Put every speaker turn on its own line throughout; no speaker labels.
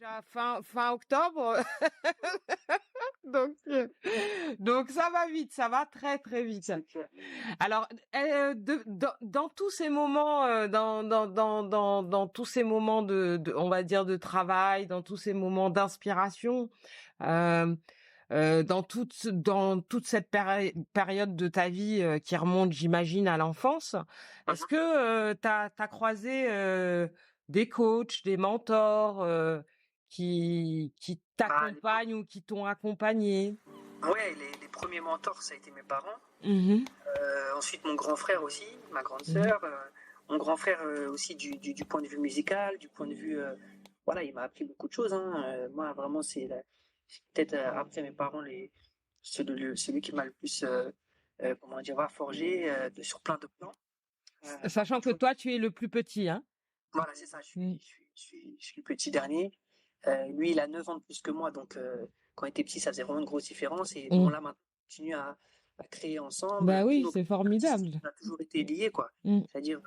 déjà fin octobre. Donc, donc ça va vite, ça va très très vite.
C'est clair.
Alors, dans tous ces moments, dans tous ces moments on va dire de travail, dans tous ces moments d'inspiration, euh, dans toute cette période de ta vie qui remonte, j'imagine, à l'enfance, est-ce que t'as croisé des coachs, des mentors qui
Bah,
t'accompagnent ou qui t'ont accompagné?
ouais, les premiers mentors, ça a été mes parents.
Mhm,
Ensuite, mon grand frère aussi, ma grande
mhm.
sœur. Mon grand frère aussi du point de vue musical, du point de vue... voilà, il m'a appris beaucoup de choses. Hein. Moi, vraiment, c'est peut-être après mes parents, celui qui m'a le plus, comment dire, forgé sur plein de plans.
Sachant que toi, tu es le plus petit, hein?
Voilà, c'est ça,
Mm.
je suis le petit dernier. Lui, il a 9 ans de plus que moi, donc quand il était petit, ça faisait vraiment une grosse différence. Et bon,
Mm.
là, maintenant, on continue à créer
Bah
ensemble. Tous
oui,
nos
c'est
projets artistiques,
formidable.
on a toujours été liés, quoi.
Mm.
C'est-à-dire,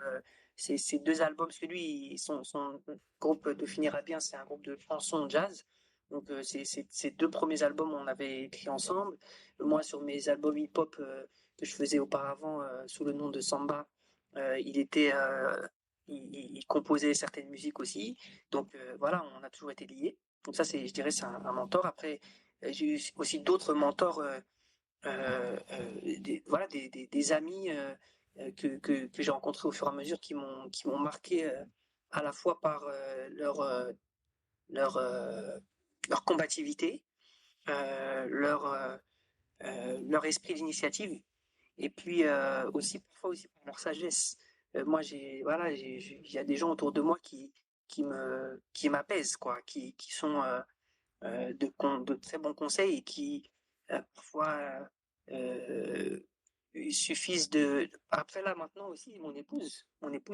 ces deux albums, parce que lui, son groupe de Finira Bien, c'est un groupe de chansons jazz. Donc, ces deux premiers albums, on avait écrit ensemble. Moi, sur mes albums hip-hop que je faisais auparavant sous le nom de Samba, il était il composait certaines musiques aussi. Donc voilà, on a toujours été liés. Donc ça, je dirais, c'est un mentor. Après, j'ai eu aussi d'autres mentors, voilà, des amis que j'ai rencontrés au fur et à mesure qui m'ont marqué à la fois par leur, euh, leur combativité, leur esprit d'initiative, et puis aussi parfois aussi par leur sagesse. Moi, voilà, il y a des gens autour de moi qui m'apaisent, quoi, qui sont de très bons conseils et qui parfois il suffisent de. Après là maintenant aussi, mon épouse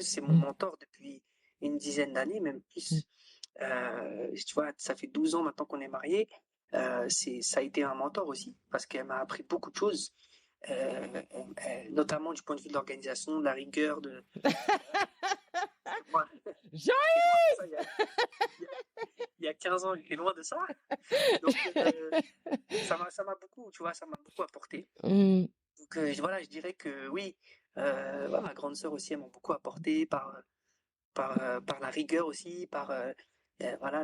c'est mon
Mm.
mentor depuis une dizaine d'années, même
Mm.
plus. Tu vois, ça fait 12 ans maintenant qu'on est mariés. Ça a été un mentor aussi parce qu'elle m'a appris beaucoup de choses, notamment du point de vue de l'organisation, de la rigueur, moi,
Jean!
j'étais loin de ça il y a, il y a 15 ans, j'étais loin de ça. Donc, ça m'a beaucoup, tu vois, ça m'a beaucoup apporté.
Mm.
Donc, voilà, je dirais que oui, voilà, ma grande sœur aussi, elle m'a beaucoup apporté par la rigueur aussi, par voilà,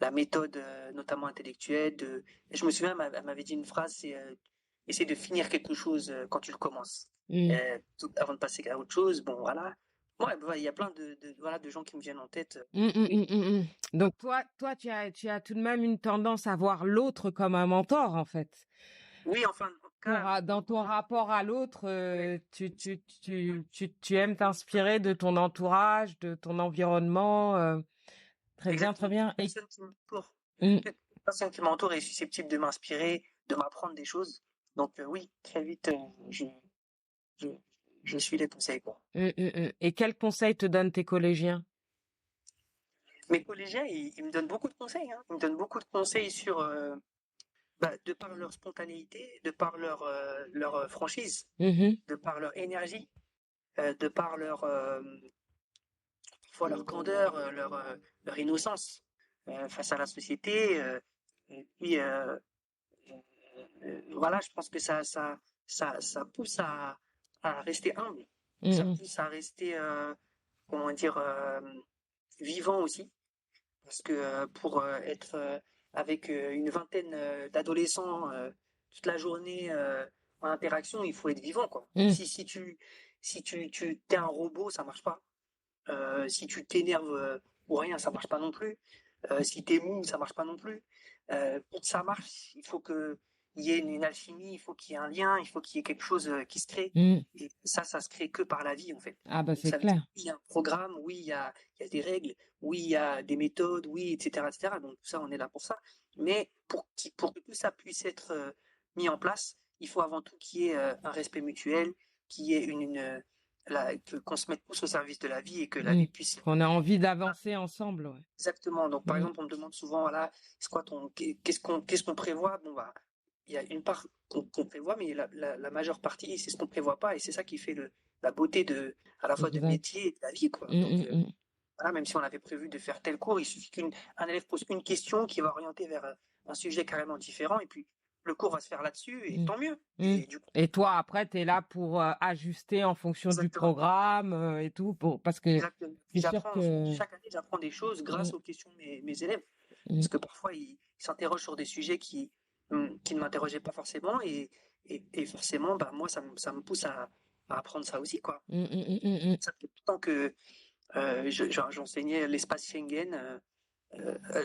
la méthode, notamment intellectuelle. Et je me souviens, elle m'avait dit une phrase, c'est essayer de finir quelque chose quand tu le commences,
Mm.
avant de passer à autre chose. Bon, voilà. Ouais, bah, il y a plein voilà, de gens qui me viennent en tête.
Mm, mm,
Oui,
mm, mm, mm. Donc toi, tu as tout de même une tendance à voir l'autre comme un mentor, en fait.
oui, enfin, en tout cas,
Dans ton rapport à l'autre,
ouais,
tu aimes t'inspirer de ton entourage, de ton environnement. Très bien, très
exactement.
bien. Mm.
Toute personne qui m'entoure est susceptible de m'inspirer, de m'apprendre des choses. Donc, oui, très vite, je, je suis les conseils, quoi.
Mm, mm, mm. Et quels conseils te donnent tes collégiens?
Mes collégiens, ils me donnent beaucoup de conseils, hein. Ils me donnent beaucoup de conseils sur, de par leur spontanéité, de par leur franchise,
Mhm.
de par leur énergie, de par parfois leur candeur, leur innocence face à la société. Et puis, voilà, je pense que ça pousse à rester humble. Ça
Mm,
pousse à rester, comment dire, vivant aussi. Parce que pour être avec une vingtaine d'adolescents toute la journée en interaction, il faut être vivant, quoi.
mm,
Si tu t'es un robot, ça marche pas. Si tu t'énerves ou rien, ça marche pas non plus. Si t'es mou, ça marche pas non plus. Pour que ça marche, il faut que il y ait une alchimie, il faut qu'il y ait un lien, il faut qu'il y ait quelque chose qui se crée.
mm.
Et ça se crée que par la vie, en fait.
Ah bah
Donc
c'est
ça veut dire,
clair.
oui, il y a un programme, oui, il y a des règles, oui, il y a des méthodes, oui, etc., etc. Donc tout ça, on est là pour ça. Mais pour que tout ça puisse être mis en place, il faut avant tout qu'il y ait un respect mutuel, qu'il y ait qu'on se mette tous au service de la vie et que la
Mm.
vie puisse.
On a envie d'avancer ensemble, ouais.
Exactement. Donc, par
Mm.
exemple, on me demande souvent, voilà, c'est quoi qu'est-ce qu'on prévoit? Bon, bah, il y a une part qu'on prévoit, mais la majeure partie, c'est ce qu'on prévoit pas, et c'est ça qui fait la beauté à la fois de
Exact.
métier et de la vie, quoi.
Mm,
Donc,
mm, mm.
voilà, même si on avait prévu de faire tel cours, il suffit qu'un élève pose une question qui va orienter vers un sujet carrément différent, et puis le cours va se faire là-dessus, et
Mmh.
tant mieux.
Mmh.
Et du coup,
Et toi, après, tu es là pour ajuster en fonction du
exactement,
programme et tout, parce que je
exactement.
suis sûre que...
Chaque année, j'apprends des choses
Mmh,
grâce aux questions de mes élèves,
mmh,
parce que parfois, ils s'interrogent sur des sujets qui ne m'interrogeaient pas forcément, et forcément, bah, moi, ça me pousse à apprendre ça aussi, quoi.
mmh, mmh, mmh, mmh,
Ça fait longtemps que j'enseignais l'espace Schengen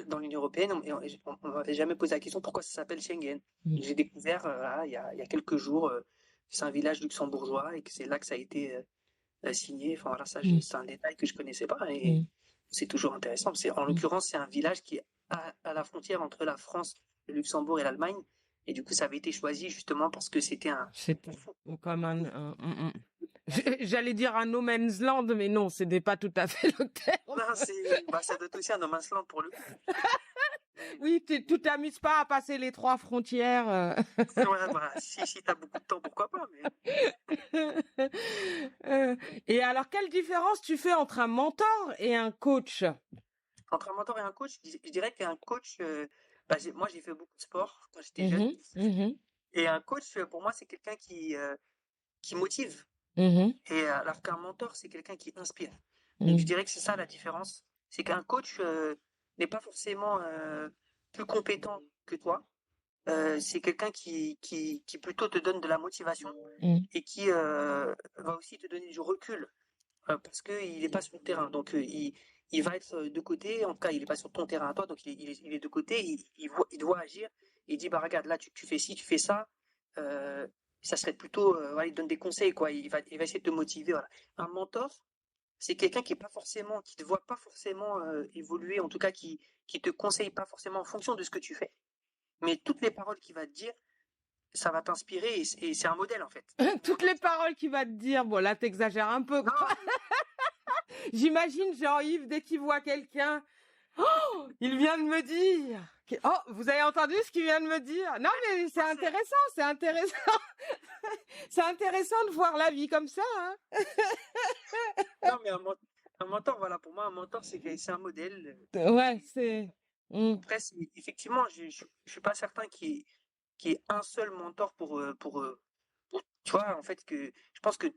dans l'Union européenne, et on m'avait jamais posé la question pourquoi ça s'appelle Schengen.
mmh,
J'ai découvert là, il y a quelques jours que c'est un village luxembourgeois et que c'est là que ça a été signé. Enfin voilà,
mmh,
c'est un détail que je connaissais pas, et
mmh.
c'est toujours intéressant. En
Mmh.
l'occurrence, c'est un village qui est à la frontière entre la France, le Luxembourg et l'Allemagne, et du coup ça avait été choisi justement parce que c'était un
C'est
fond
comme
commun.
J'allais dire un no man's land, mais non, ce n'est pas tout à fait le terme.
Non, bah, ça doit être aussi un no man's land pour le coup. Mais
Oui, tu t'amuses pas à passer les 3 frontières.
ouais, bah, si t'as beaucoup de temps, pourquoi pas. Mais
Euh, et alors, quelle différence tu fais entre un mentor et un coach?
entre un mentor et un coach, je dirais qu'un coach, bah, moi j'ai fait beaucoup de sport quand j'étais jeune,
Mhm, mhm,
et un coach, pour moi, c'est quelqu'un qui motive,
mhm,
et alors qu'un mentor, c'est quelqu'un qui inspire. Donc je
mhm,
dirais que c'est ça la différence, c'est qu'un coach n'est pas forcément plus compétent que toi. C'est quelqu'un qui plutôt te donne de la motivation,
mhm,
et qui va aussi te donner du recul, parce qu'il n'est pas sur le terrain. Donc, il va être de côté. En tout cas, il n'est pas sur ton terrain à toi. Donc, il est de côté. Il doit agir. Il dit, bah, regarde, là, tu fais ci, tu fais ça. Euh, Ça serait plutôt, voilà, il te donne des conseils, quoi. Il va essayer de te motiver. Voilà. Un mentor, c'est quelqu'un qui est pas forcément, qui te voit pas forcément évoluer, en tout cas, qui te conseille pas forcément en fonction de ce que tu fais. Mais toutes les paroles qu'il va te dire, ça va t'inspirer, et c'est un modèle, en fait.
mhm.
Moi,
Toutes les paroles qu'il va te dire, bon là t'exagères un peu, quoi.
non,
J'imagine Jean-Yves dès qu'il voit quelqu'un, oh, il vient de me dire. Oh, vous avez entendu ce qu'il vient de me dire? Non, mais c'est
moi, c'est,
intéressant, c'est intéressant. C'est intéressant de voir la vie comme ça, hein.
non, mais un mentor, voilà, pour moi, un mentor, c'est un modèle.
Ouais, c'est... Mm.
Après, effectivement, je suis pas certain qu'il y ait un seul mentor tu vois, en fait, je pense que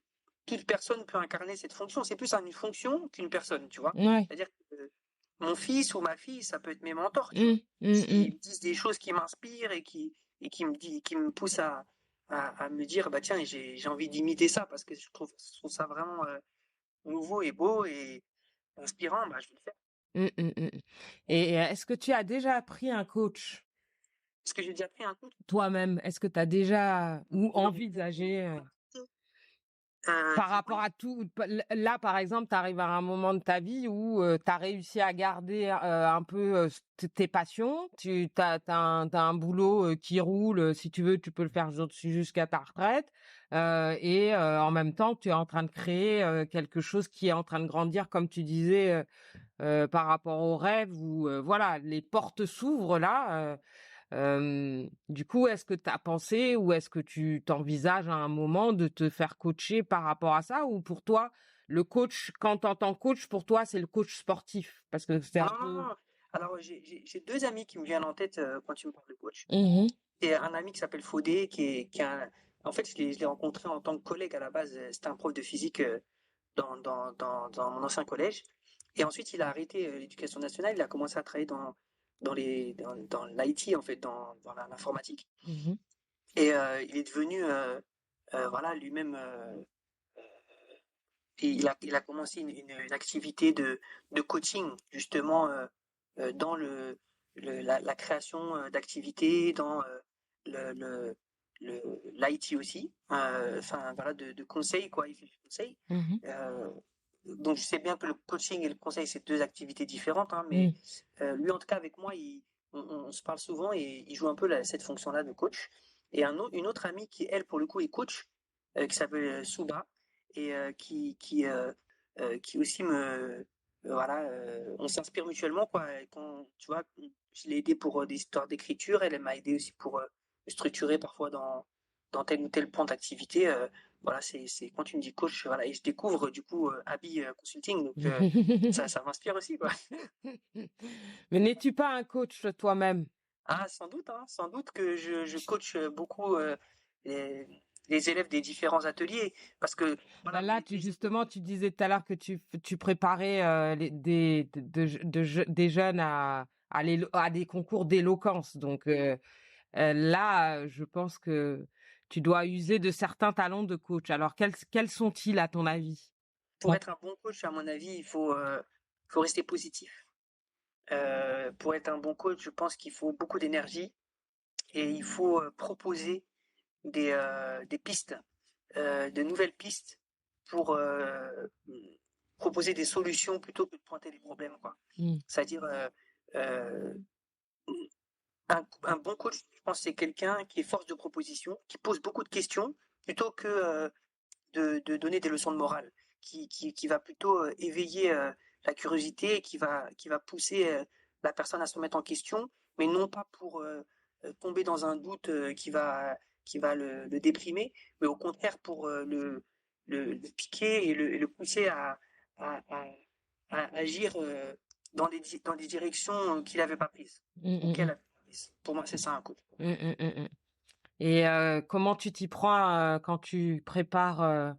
toute personne peut incarner cette fonction. C'est plus une fonction qu'une personne, tu vois.
Ouais.
C'est-à-dire que mon fils ou ma fille, ça peut être mes mentors, tu vois.
Mm, mm,
S'ils
mm.
me disent des choses qui m'inspirent, qui me poussent à me dire, bah tiens, j'ai envie d'imiter ça, parce que je trouve ça vraiment nouveau et beau et inspirant, bah je vais le faire.
Mm, mm, mm. Et est-ce que tu as déjà pris un coach
Parce que j'ai déjà pris un coup.
toi-même? Est-ce que tu as déjà ou envisagé par rapport
Oui,
à tout, là, par exemple, tu arrives à un moment de ta vie où tu as réussi à garder un peu tes passions, t'as un boulot qui roule, si tu veux, tu peux le faire jusqu'à ta retraite, et en même temps, tu es en train de créer quelque chose qui est en train de grandir, comme tu disais, par rapport aux rêves, où voilà, les portes s'ouvrent là. Du coup, est-ce que tu as pensé ou est-ce que tu t'envisages à un moment de te faire coacher par rapport à ça? Ou pour toi, le coach, quand tu entends coach, pour toi, c'est le coach sportif? Parce que c'est un
non, non,
peu...
non. Alors, j'ai deux amis qui me viennent en tête quand tu me parles de coach.
Mhm,
Et un ami qui s'appelle Faudé, en fait, je l'ai rencontré en tant que collègue à la base. C'était un prof de physique dans mon ancien collège. Et ensuite, il a arrêté l'éducation nationale. Il a commencé à travailler dans l'IT, en fait, dans l'informatique.
mhm,
Et il est devenu, voilà, lui-même, et il a commencé une activité de coaching, justement, dans la création d'activités, dans le, le, l'IT aussi, enfin, voilà, de conseils, quoi, il fait du conseil.
mhm,
Euh, donc, je sais bien que le coaching et le conseil, c'est deux activités différentes, hein, mais
mhm,
lui, en tout cas, avec moi, on se parle souvent, et il joue un peu cette fonction-là de coach. Et une autre amie qui, elle, pour le coup, est coach, qui s'appelle Souba, et qui aussi voilà, on s'inspire mutuellement, quoi. Et quand, tu vois, je l'ai aidé pour des histoires d'écriture, elle m'a aidé aussi pour structurer parfois dans tel ou tel plan d'activité. Voilà, c'est quand tu me dis coach, voilà, et je découvre du coup Abi Consulting, donc ça m'inspire aussi, quoi.
Mais n'es-tu pas un coach toi-même?
Ah, sans doute, hein, sans doute que je coach beaucoup les, les élèves des différents ateliers, parce que
Ben
voilà,
là, justement, tu disais tout à l'heure que tu préparais des jeunes à des concours d'éloquence. Donc là, je pense que tu dois user de certains talents de coach. Alors, quels sont-ils à ton avis?
pour être un bon coach, à mon avis, faut rester positif. Pour être un bon coach, je pense qu'il faut beaucoup d'énergie et il faut proposer des pistes, de nouvelles pistes pour proposer des solutions plutôt que de pointer des problèmes, quoi.
Mm.
C'est-à-dire, euh, un bon coach, je pense, c'est quelqu'un qui est force de proposition, qui pose beaucoup de questions plutôt que de donner des leçons de morale, qui va plutôt éveiller la curiosité et qui va pousser la personne à se remettre en question, mais non pas pour tomber dans un doute qui va le déprimer, mais au contraire pour le piquer et le pousser à, à, à agir dans des directions qu'il n'avait pas prises,
Mm,
ou
mm,
qu'elle
mm.
avait pas prises. Pour moi, c'est ça un coach.
Mm, mm, mm, mm. Et comment tu t'y prends quand tu prépares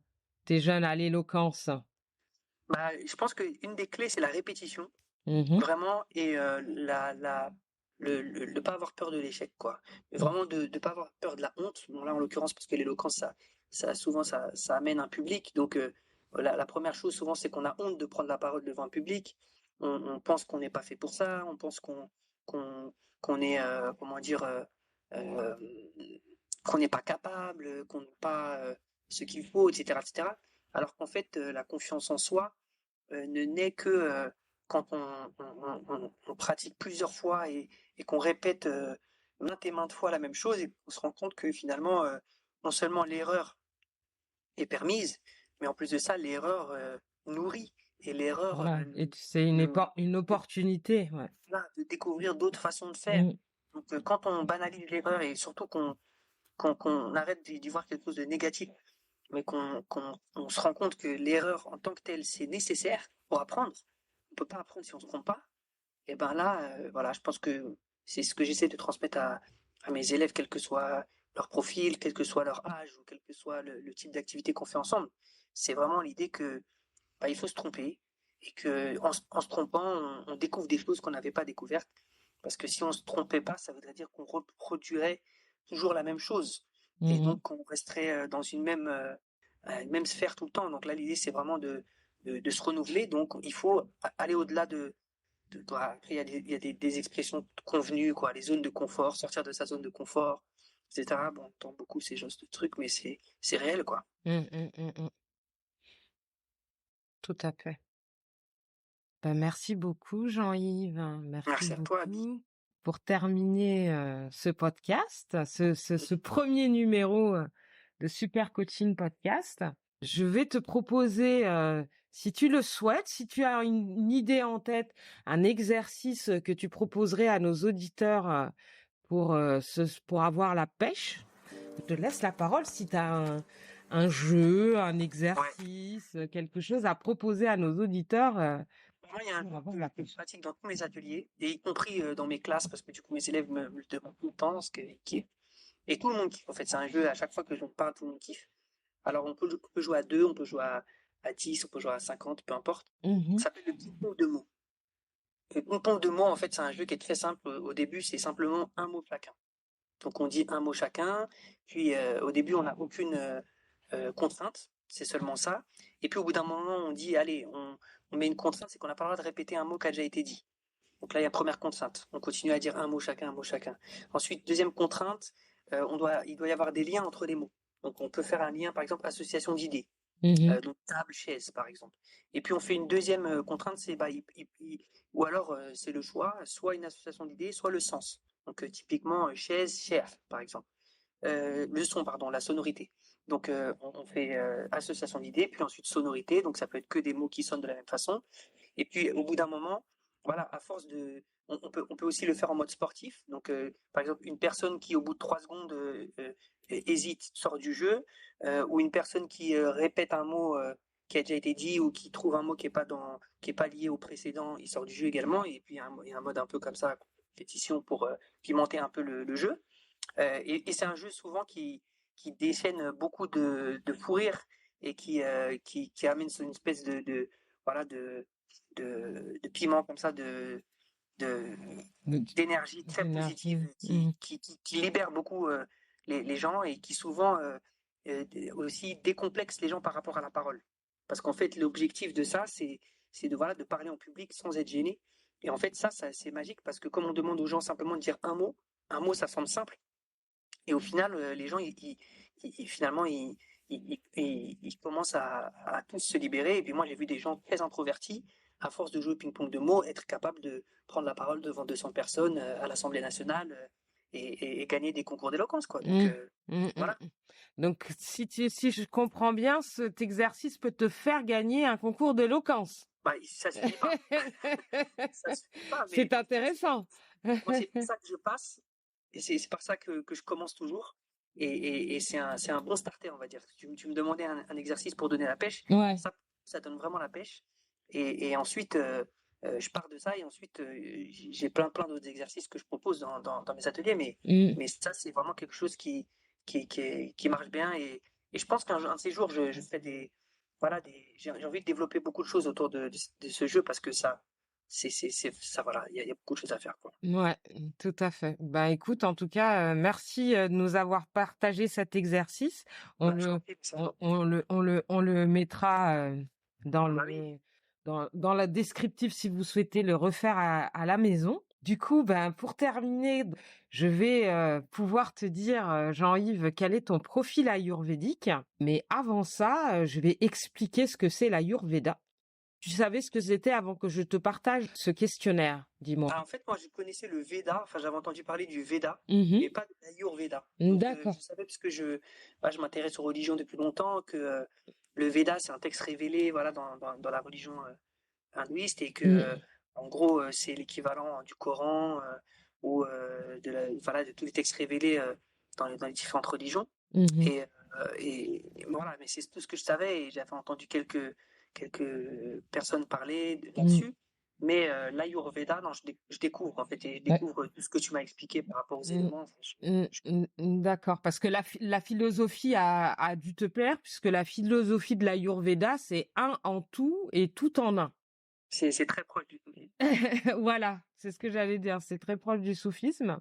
tes jeunes à l'éloquence?
Bah, je pense qu'une des clés, c'est la répétition.
Mhm.
Vraiment, et de pas avoir peur de l'échec, quoi. Mais vraiment de pas avoir peur de la honte. Bon, là, en l'occurrence, parce que l'éloquence, souvent, ça amène un public. Donc, la première chose, souvent, c'est qu'on a honte de prendre la parole devant un public. On pense qu'on n'est pas fait pour ça. On pense qu'on, qu'on est, comment dire, euh, qu'on n'est pas capable, qu'on n'a pas ce qu'il faut, etc., etc. Alors qu'en fait, la confiance en soi, ne naît que quand on pratique plusieurs fois et qu'on répète maintes et maintes fois la même chose et qu'on se rend compte que finalement, non seulement l'erreur est permise, mais en plus de ça, l'erreur nourrit et l'erreur
Voilà. Et c'est
nous,
une opportunité. Ouais.
voilà, de découvrir d'autres façons de faire.
Mm.
Donc quand on banalise l'erreur et surtout qu'on arrête d'y voir quelque chose de négatif, mais on se rend compte que l'erreur en tant que telle, c'est nécessaire pour apprendre. On peut pas apprendre si on se trompe pas. Et ben là, voilà, je pense que c'est ce que j'essaie de transmettre à mes élèves, quel que soit leur profil, quel que soit leur âge ou quel que soit le type d'activité qu'on fait ensemble. C'est vraiment l'idée que bah, il faut se tromper et que en se trompant, on découvre des choses qu'on n'avait pas découvertes. Parce que si on se trompait pas, ça voudrait dire qu'on reproduirait toujours la même chose et
Mhm.
donc on resterait dans une même sphère tout le temps. Donc là, l'idée c'est vraiment de se renouveler. Donc il faut aller au-delà après, il y a des expressions convenues, quoi, les zones de confort, sortir de sa zone de confort, etc. Bon, on entend beaucoup ces genres de trucs, mais c'est réel, quoi.
Mm, mm, mm, mm. Tout à fait. Ben, merci beaucoup, Jean-Yves. Merci
Merci à toi, Abby.
beaucoup. Pour terminer ce podcast, ce premier numéro de Super Coaching Podcast, je vais te proposer, si tu le souhaites, si tu as une idée en tête, un exercice que tu proposerais à nos auditeurs pour avoir la pêche. Je te laisse la parole si tu as un jeu, un
Ouais.
exercice, quelque chose à proposer à nos auditeurs.
Moi, il y a un
Pour
truc
avoir la
que je
pêche.
pratique dans tous mes ateliers, et y compris dans mes classes, parce que du coup, mes élèves me le demandent tout le temps, et tout le monde kiffe. En fait, c'est un jeu, à chaque fois que je parle, tout le monde kiffe. Alors, on peut jouer à 2, on peut jouer à 10, on peut jouer à 50, peu importe.
Mhm.
Ça s'appelle le ping-pong de mots. Le ping-pong de mots, en fait, c'est un jeu qui est très simple. Au début, c'est simplement un mot chacun. Donc on dit un mot chacun, puis au début on n'a aucune contrainte, c'est seulement ça. Et puis au bout d'un moment on dit allez, on met une contrainte, c'est qu'on n'a pas le droit de répéter un mot qui a déjà été dit. Donc là il y a première contrainte, on continue à dire un mot chacun, un mot chacun. Ensuite deuxième contrainte, il doit y avoir des liens entre les mots. Donc on peut faire un lien par exemple association d'idées,
Mhm.
donc table, chaise par exemple. Et puis on fait une deuxième contrainte, c'est bah, ou alors c'est le choix, soit une association d'idées, soit le sens. Donc typiquement chaise, chair par exemple. Le son, pardon, la sonorité. Donc on fait association d'idées, puis ensuite sonorité, donc ça peut être que des mots qui sonnent de la même façon. Et puis au bout d'un moment, voilà, à force de, on peut aussi le faire en mode sportif. Donc, par exemple, une personne qui, au bout de 3 secondes, hésite, sort du jeu, ou une personne qui répète un mot qui a déjà été dit ou qui trouve un mot qui est pas lié au précédent, il sort du jeu également. Et puis, il y a un mode un peu comme ça, compétition pour pimenter un peu le jeu. Et c'est un jeu souvent qui déchaîne beaucoup de fou rire et qui amène une espèce voilà, de piment comme ça, de,
De-
d'énergie très positive
d'énergie. Mhm.
qui libère beaucoup les gens et qui souvent aussi décomplexe les gens par rapport à la parole. Parce qu'en fait, l'objectif de ça, c'est de, voilà, de parler en public sans être gêné. Et en fait, ça c'est magique parce que comme on demande aux gens simplement de dire un mot, ça semble simple. Et au final, les gens, finalement, ils commencent à tous se libérer. Et puis moi, j'ai vu des gens très introvertis, à force de jouer au ping-pong de mots, être capables de prendre la parole devant 200 personnes à l'Assemblée nationale et gagner des concours d'éloquence, quoi. Donc
Mhm. Mhm.
voilà.
Mhm. Donc, si je comprends bien, cet exercice peut te faire gagner un concours d'éloquence.
Bah, ça suffit pas. Ça suffit pas, mais
C'est intéressant.
moi, c'est par ça que je passe. Et c'est par ça que je commence toujours. Et c'est un bon starter, on va dire. Tu me demandais un exercice pour donner la pêche.
Ouais.
Ça donne vraiment la pêche. Et ensuite, je pars de ça. Et ensuite, j'ai plein d'autres exercices que je propose dans mes ateliers.
Mm.
Mais ça, c'est vraiment quelque chose qui marche bien. Et je pense qu'un de ces jours, je fais voilà, j'ai envie de développer beaucoup de choses autour de ce jeu parce que ça, voilà, il y a beaucoup de choses à faire, quoi.
Ouais, tout à fait. Bah écoute, en tout cas, merci de nous avoir partagé cet exercice. On
Bah, je t'en
le,
prie, c'est à toi.
on le mettra dans
Bah oui.
dans la descriptive si vous souhaitez le refaire à la maison. Du coup, ben pour terminer, je vais pouvoir te dire, Jean-Yves, quel est ton profil ayurvédique. Mais avant ça, je vais expliquer ce que c'est l'Ayurveda. Tu savais ce que c'était avant que je te partage ce questionnaire, dis-moi.
Ah, en fait, moi, je connaissais le Veda, enfin, j'avais entendu parler du Veda,
Mhm.
mais pas de l'Ayurveda. Donc, je
D'accord.
savais parce que je m'intéresse aux religions depuis longtemps, que le Veda, c'est un texte révélé, voilà, dans la religion hindouiste, et que,
Mm,
en gros, c'est l'équivalent du Coran ou voilà, de tous les textes révélés dans les différentes religions.
mhm,
Et voilà, mais c'est tout ce que je savais et j'avais entendu quelques personnes parler
mm.
là-dessus. Mais l'Ayurveda, non, je découvre en fait et je
Ouais.
découvre tout ce que tu m'as expliqué par rapport aux
Mm,
éléments. Enfin, je-
D'accord, parce que la philosophie a dû te plaire, puisque la philosophie de l'Ayurveda, c'est un en tout et tout en un.
c'est très proche du tout.
Voilà, c'est ce que j'allais dire, c'est très proche du soufisme.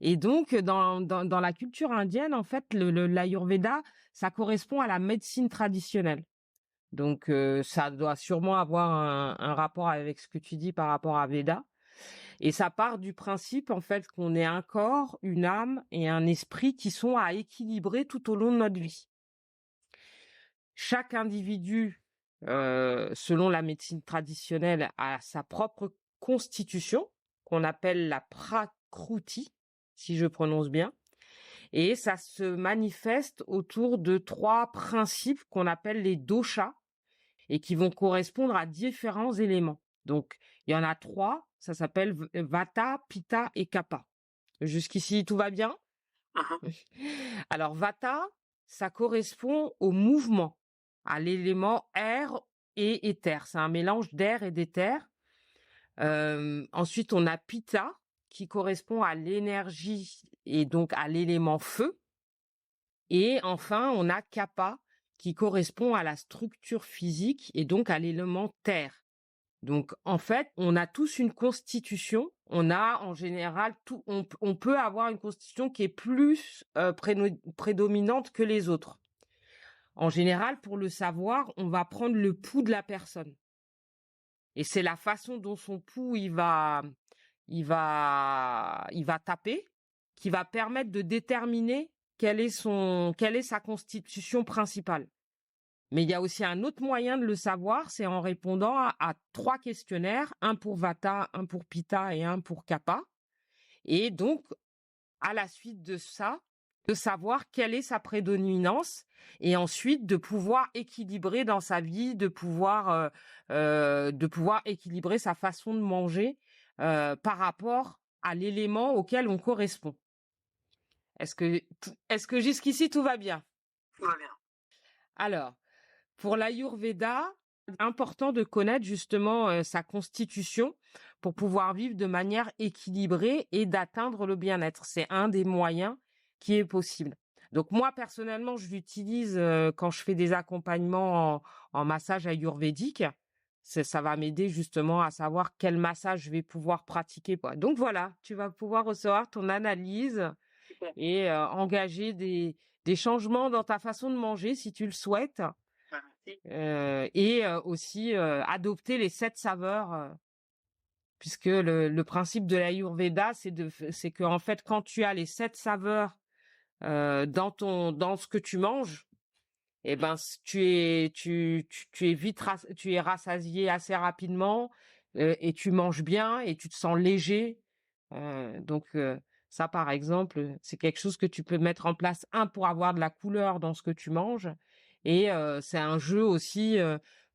Et donc, dans la culture indienne, en fait, l'Ayurveda, ça correspond à la médecine traditionnelle. Donc, ça doit sûrement avoir un rapport avec ce que tu dis par rapport à Veda. Et ça part du principe, en fait, qu'on est un corps, une âme et un esprit qui sont à équilibrer tout au long de notre vie. Chaque individu, selon la médecine traditionnelle, a sa propre constitution, qu'on appelle la prakruti, si je prononce bien. Et ça se manifeste autour de 3 principes qu'on appelle les doshas et qui vont correspondre à différents éléments. Donc, il y en a 3, ça s'appelle Vata, Pitta et Kapha. Jusqu'ici, tout va bien?
Mhm.
Alors, Vata, ça correspond au mouvement, à l'élément air et éther. C'est un mélange d'air et d'éther. Ensuite, on a Pitta, qui correspond à l'énergie et donc à l'élément feu. Et enfin, on a Kapha, qui correspond à la structure physique et donc à l'élément terre. Donc, en fait, on a tous une constitution. On a, en général, on peut avoir une constitution qui est plus prédominante que les autres. En général, pour le savoir, on va prendre le pouls de la personne. Et c'est la façon dont son pouls, il va taper, qui va permettre de déterminer quelle est sa constitution principale. Mais il y a aussi un autre moyen de le savoir, c'est en répondant à 3 questionnaires, un pour Vata, un pour Pitta et un pour Kapha. Et donc, à la suite de ça, de savoir quelle est sa prédominance et ensuite de pouvoir équilibrer dans sa vie, de pouvoir équilibrer sa façon de manger par rapport à l'élément auquel on correspond. Est-ce que jusqu'ici tout va bien?
Tout va bien.
Alors, pour l'Ayurveda, important de connaître justement sa constitution pour pouvoir vivre de manière équilibrée et d'atteindre le bien-être. C'est un des moyens qui est possible. Donc moi personnellement, je l'utilise quand je fais des accompagnements en massage ayurvédique. Ça va m'aider justement à savoir quel massage je vais pouvoir pratiquer. Donc voilà, tu vas pouvoir recevoir ton analyse
Super.
et engager des changements dans ta façon de manger si tu le souhaites.
Merci.
Et aussi adopter les 7 saveurs, puisque le principe de l'Ayurveda, c'est que en fait, quand tu as les 7 saveurs dans ce que tu manges, eh ben tu es rassasié assez rapidement et tu manges bien et tu te sens léger. Donc ça, par exemple, c'est quelque chose que tu peux mettre en place, pour avoir de la couleur dans ce que tu manges, et c'est un jeu aussi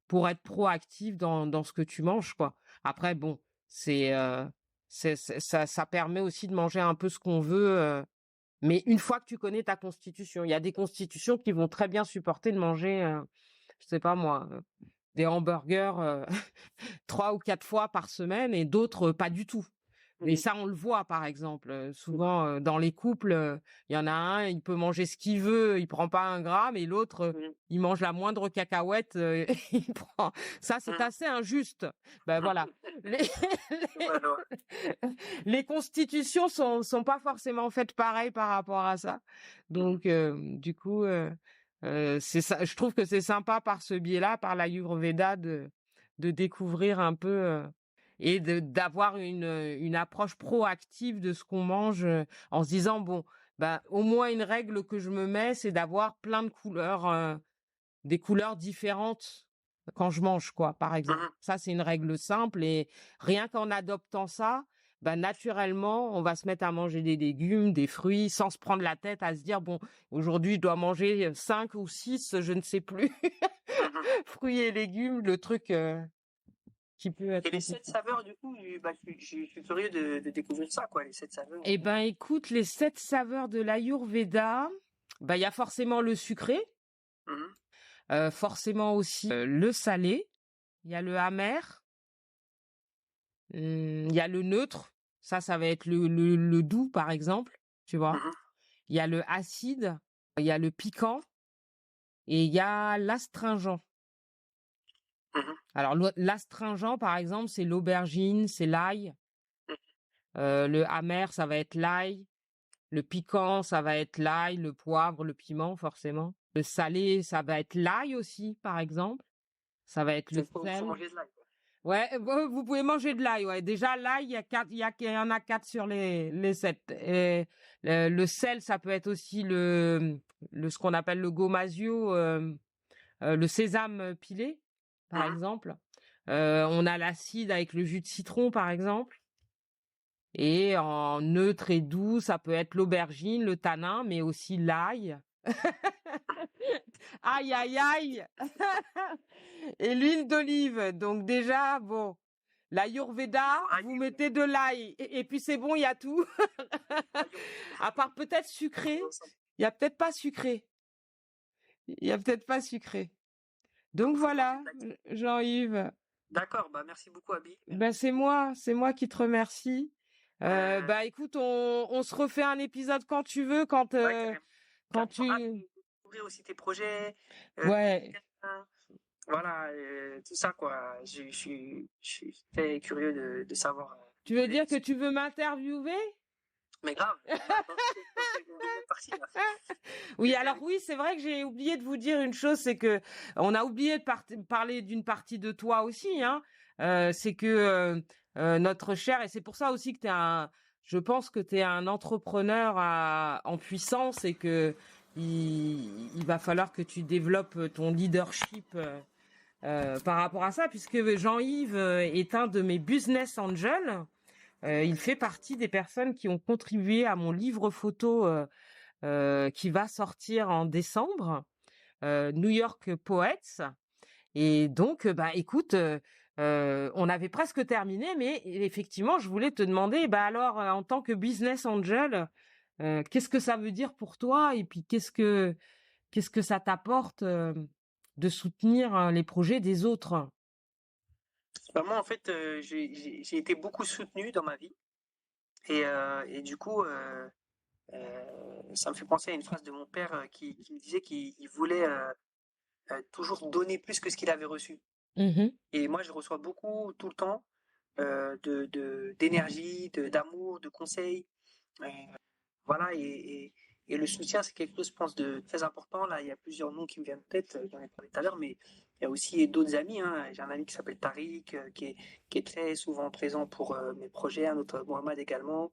pour être proactif dans ce que tu manges, quoi. Après, bon, ça permet aussi de manger un peu ce qu'on veut, mais une fois que tu connais ta constitution. Il y a des constitutions qui vont très bien supporter de manger, je sais pas moi, des hamburgers 3 ou 4 fois par semaine et d'autres pas du tout. Et ça, on le voit, par exemple. Souvent, dans les couples, il y en a un, il peut manger ce qu'il veut, il prend pas un gramme, et l'autre, il mange la moindre cacahuète, il prend. Ça, c'est assez injuste. Ben voilà. Les constitutions sont pas forcément faites pareil par rapport à ça. Donc, du coup, c'est ça. Je trouve que c'est sympa par ce biais-là, par l'Ayurveda, de découvrir un peu. Et d'avoir une approche proactive de ce qu'on mange, en se disant bon, bah au moins une règle que je me mets, c'est d'avoir plein de couleurs, des couleurs différentes quand je mange, quoi, par exemple. Ça, c'est une règle simple, et rien qu'en adoptant ça, bah naturellement, on va se mettre à manger des légumes, des fruits, sans se prendre la tête à se dire bon, aujourd'hui je dois manger 5 ou 6, je ne sais plus, fruits et légumes, le truc qui peut être
Et les 7 saveurs, du coup, bah, je suis curieux de découvrir ça, quoi, les 7 saveurs.
Eh ben, écoute, les 7 saveurs de l'Ayurveda, bah, il y a forcément le sucré, forcément aussi le salé, il y a le amer, il y a le neutre, ça va être le doux, par exemple, tu vois. Il y a le acide, il y a le piquant et il y a l'astringent. Alors, l'astringent, par exemple, c'est l'aubergine, c'est l'ail. Le amer, ça va être l'ail. Le piquant, ça va être l'ail, le poivre, le piment, forcément. Le salé, ça va être l'ail aussi, par exemple. Ça va être le sel.
Faut manger de l'ail, quoi.
Ouais, vous pouvez manger de l'ail, ouais. Déjà, l'ail, il y en a 4 sur les 7. Et le sel, ça peut être aussi ce qu'on appelle le gomasio, le sésame pilé, par exemple. On a l'acide avec le jus de citron, par exemple. Et en neutre et doux, ça peut être l'aubergine, le tanin, mais aussi l'ail. Aïe, aïe, aïe. Et l'huile d'olive. Donc déjà, bon, l'Ayurveda, vous mettez de l'ail. Et puis c'est bon, il y a tout. À part peut-être sucré. Il y a peut-être pas sucré. Il y a peut-être pas sucré. Donc voilà, Jean-Yves.
D'accord, bah merci beaucoup, Abby.
Ben c'est moi qui te remercie. Bah écoute, on se refait un épisode quand tu veux, quand tu
Ouvrir aussi tes projets.
Ouais.
Voilà, tout ça, quoi. Je suis très curieux de savoir.
Tu veux dire que tu veux m'interviewer?
Mais grave.
Oui, alors oui, c'est vrai que j'ai oublié de vous dire une chose, c'est que on a oublié de parler d'une partie de toi aussi, hein. C'est que notre cher, et c'est pour ça aussi que je pense que tu es un entrepreneur en puissance, et que il va falloir que tu développes ton leadership par rapport à ça, puisque Jean-Yves est un de mes business angels. Il fait partie des personnes qui ont contribué à mon livre photo qui va sortir en décembre, New York Poets. Et donc, bah, écoute, on avait presque terminé, mais effectivement, je voulais te demander, bah alors, en tant que business angel, qu'est-ce que ça veut dire pour toi? Et puis, qu'est-ce que ça t'apporte de soutenir les projets des autres?
Bah, moi, en fait, j'ai été beaucoup soutenu dans ma vie et du coup, ça me fait penser à une phrase de mon père qui me disait qu'il voulait toujours donner plus que ce qu'il avait reçu.
Mhm.
Et moi, je reçois beaucoup tout le temps d'énergie, d'amour, de conseils. Euh, voilà, et le soutien, c'est quelque chose, je pense, de très important. Là, il y a plusieurs noms qui me viennent en tête, j'en ai parlé tout à l'heure, mais il y a aussi d'autres amis, hein. J'ai un ami qui s'appelle Tariq, qui est très souvent présent pour mes projets, un autre Mohamed également.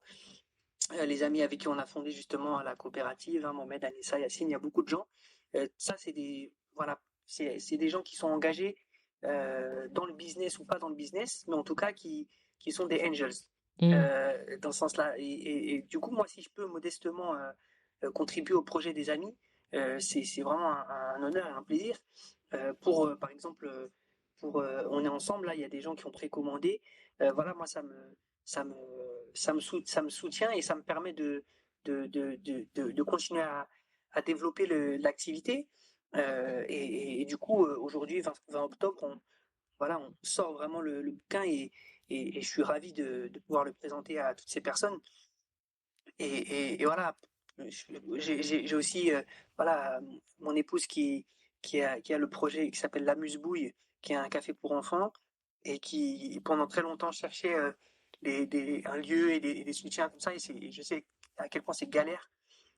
Les amis avec qui on a fondé justement la coopérative, hein, Mohamed, Anissa, Yassine, il y a beaucoup de gens. Ça, voilà, c'est des gens qui sont engagés dans le business ou pas dans le business, mais en tout cas qui sont des angels
Mm.
dans ce sens-là. Et du coup, moi, si je peux modestement contribuer au projet des amis, c'est vraiment un honneur et un plaisir. Par exemple, on est ensemble, là, il y a des gens qui ont précommandé. Voilà, moi, ça me, ça me soutient et ça me permet de continuer à développer l'activité. Et du coup, aujourd'hui, 20 octobre, voilà, on sort vraiment le bouquin et je suis ravi de pouvoir le présenter à toutes ces personnes. Et voilà, j'ai aussi voilà, mon épouse qui a le projet qui s'appelle l'Amuse-Bouille, qui est un café pour enfants et qui pendant très longtemps cherchait un lieu et des soutiens comme ça. Et je sais à quel point c'est galère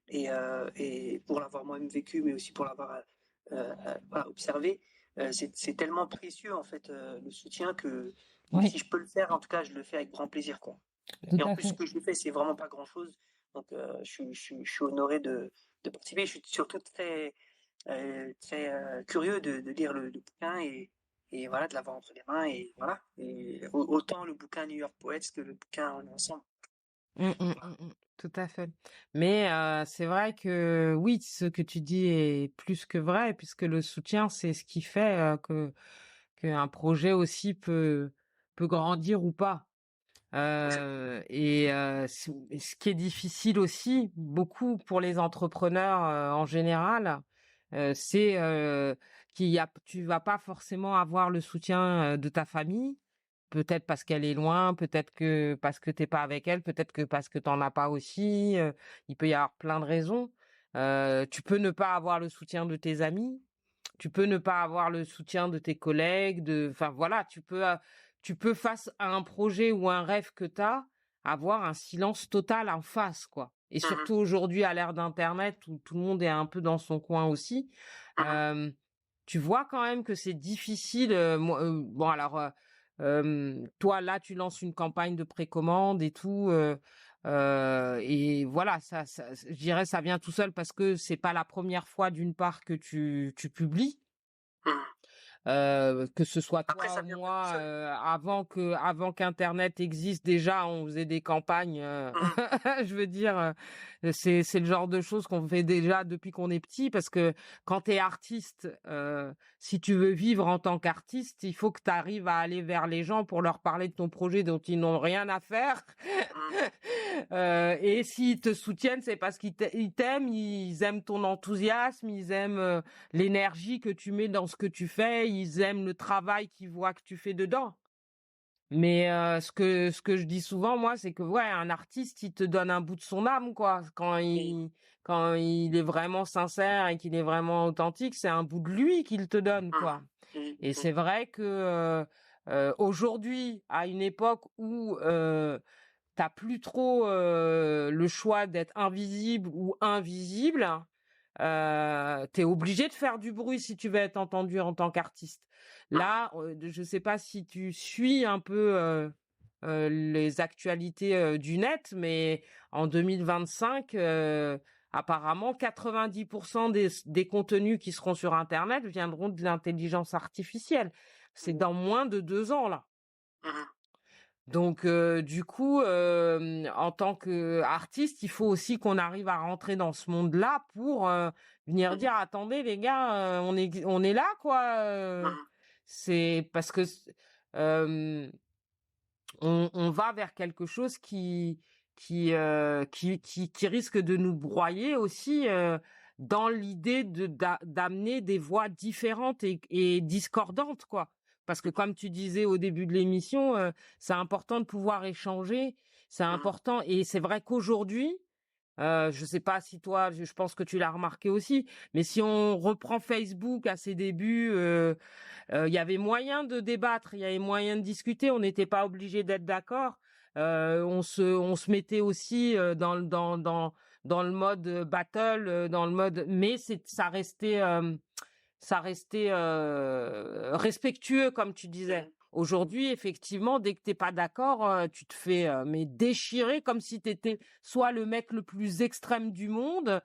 et pour l'avoir moi-même vécu, mais aussi pour l'avoir voilà, observé, c'est tellement précieux en fait le soutien que
Oui,
si je peux le faire, en tout cas, je le fais avec grand plaisir, quoi.
tout
Et en
à
plus, ce
fait.
que je fais, c'est vraiment pas grand-chose. Donc, je suis honoré de participer. Je suis surtout très curieux de lire le bouquin et voilà, de l'avoir entre les mains. Et voilà. Et autant le bouquin New York Poets que le bouquin On est ensemble.
Mm, mm,
Voilà.
mm, mm. Tout à fait. Mais c'est vrai que oui, ce que tu dis est plus que vrai, puisque le soutien, c'est ce qui fait que qu'un projet aussi peut grandir ou pas. Et ce qui est difficile aussi, beaucoup pour les entrepreneurs en général, c'est tu vas pas forcément avoir le soutien de ta famille. Peut-être parce qu'elle est loin, peut-être que parce que t'es pas avec elle, peut-être que parce que t'en as pas aussi. Il peut y avoir plein de raisons. Tu peux ne pas avoir le soutien de tes amis. Tu peux ne pas avoir le soutien de tes collègues, enfin voilà, tu peux face à un projet ou un rêve que t'as, avoir un silence total en face, quoi. Et
Mhm,
surtout aujourd'hui à l'ère d'Internet où tout le monde est un peu dans son coin aussi,
mhm,
euh, tu vois quand même que c'est difficile. Bon alors, toi là, tu lances une campagne de précommande et tout. Et voilà, je dirais, ça vient tout seul parce que c'est pas la première fois d'une part que tu publies,
mhm.
que ce soit
Après,
toi
ça
ou
vient pas tout
moi,
seul.
avant qu'Internet existe déjà, on faisait des campagnes.
Mhm,
Je veux dire, c'est le genre de choses qu'on fait déjà depuis qu'on est petit, parce que quand tu es artiste, si tu veux vivre en tant qu'artiste, il faut que tu arrives à aller vers les gens pour leur parler de ton projet dont ils n'ont rien à faire.
mhm,
Et s'ils te soutiennent, c'est parce qu'ils t'aiment, ils aiment ton enthousiasme, ils aiment l'énergie que tu mets dans ce que tu fais, ils aiment le travail qu'ils voient que tu fais dedans. Mais ce que je dis souvent, moi, c'est que ouais, un artiste, il te donne un bout de son âme, quoi.
oui,
Quand il est vraiment sincère et qu'il est vraiment authentique, c'est un bout de lui qu'il te donne,
mhm,
quoi.
mhm,
Et
mhm,
c'est vrai que aujourd'hui, à une époque où t'as plus trop le choix d'être invisible ou invisible, t'es obligé de faire du bruit si tu veux être entendu en tant qu'artiste.
mhm.
Là, je sais pas si tu suis un peu les actualités du net, mais en 2025, apparemment, 90% des contenus qui seront sur Internet viendront de l'intelligence artificielle. C'est
Mhm,
dans moins de 2 ans, là.
mhm.
Donc du coup, en tant qu'artiste, il faut aussi qu'on arrive à rentrer dans ce monde-là pour venir
Mmh.
dire: «Attendez les gars, on est là quoi,
Mmh.
c'est parce que hem, on va vers quelque chose qui risque de nous broyer aussi, dans l'idée d'amener des voix différentes et discordantes, quoi. Parce que comme tu disais au début de l'émission, c'est important de pouvoir échanger, c'est
Mmh.
important et c'est vrai qu'aujourd'hui, je sais pas si toi, je pense que tu l'as remarqué aussi, mais si on reprend Facebook à ses débuts, il y avait moyen de débattre, il y avait moyen de discuter, on n'était pas obligé d'être d'accord. On se mettait aussi dans le mode battle, dans le mode, mais ça restait respectueux, comme tu disais.
Mmh.
Aujourd'hui, effectivement, dès que t'es pas d'accord, tu te fais mais déchirer comme si t'étais soit le mec le plus extrême du monde,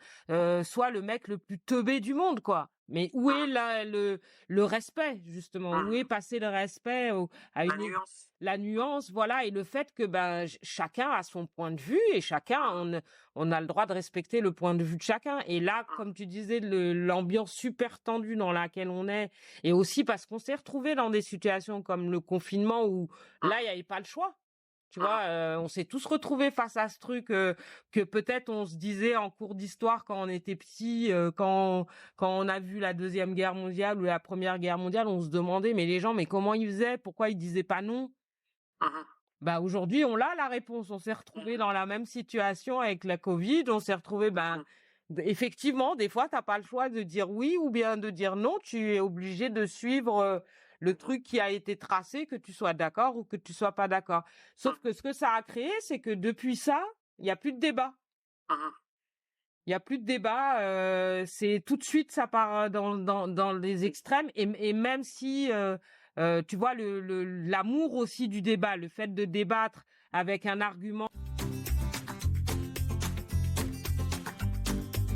soit le mec le plus teubé du monde, quoi. Mais où est
Mmh.
le respect, justement? Où est
Mmh.
passé le respect à
La
une
nuance.
la nuance, voilà, et le fait que ben chacun a son point de vue et chacun
Mmh.
on a le droit de respecter le point de vue de chacun. Et là,
Mmh.
comme tu disais, l'ambiance super tendue dans laquelle on est, et aussi parce qu'on s'est retrouvé dans des situations comme le confinement où là, il
Mmh.
n'y avait pas le choix. Tu vois,
Mmh.
on s'est tous retrouvés face à ce truc que peut-être on se disait en cours d'histoire quand on était petit, quand on a vu la Deuxième Guerre mondiale ou la Première Guerre mondiale, on se demandait, mais les gens, mais comment ils faisaient? Pourquoi ils disaient pas non?
Mmh.
Bah, aujourd'hui, on a la réponse. On s'est retrouvés
Mmh.
dans la même situation avec la Covid. On s'est retrouvés, ben,
Mmh.
effectivement, des fois, t'as pas le choix de dire oui ou bien de dire non. Tu es obligé de suivre le truc qui a été tracé, que tu sois d'accord ou que tu sois pas d'accord. Sauf que ce que ça a créé, c'est que depuis ça, il y a plus de débat.
Mmh.
Il y a plus de débat. C'est tout de suite, ça part dans les extrêmes. Et même si, tu vois, l'amour aussi du débat, le fait de débattre avec un argument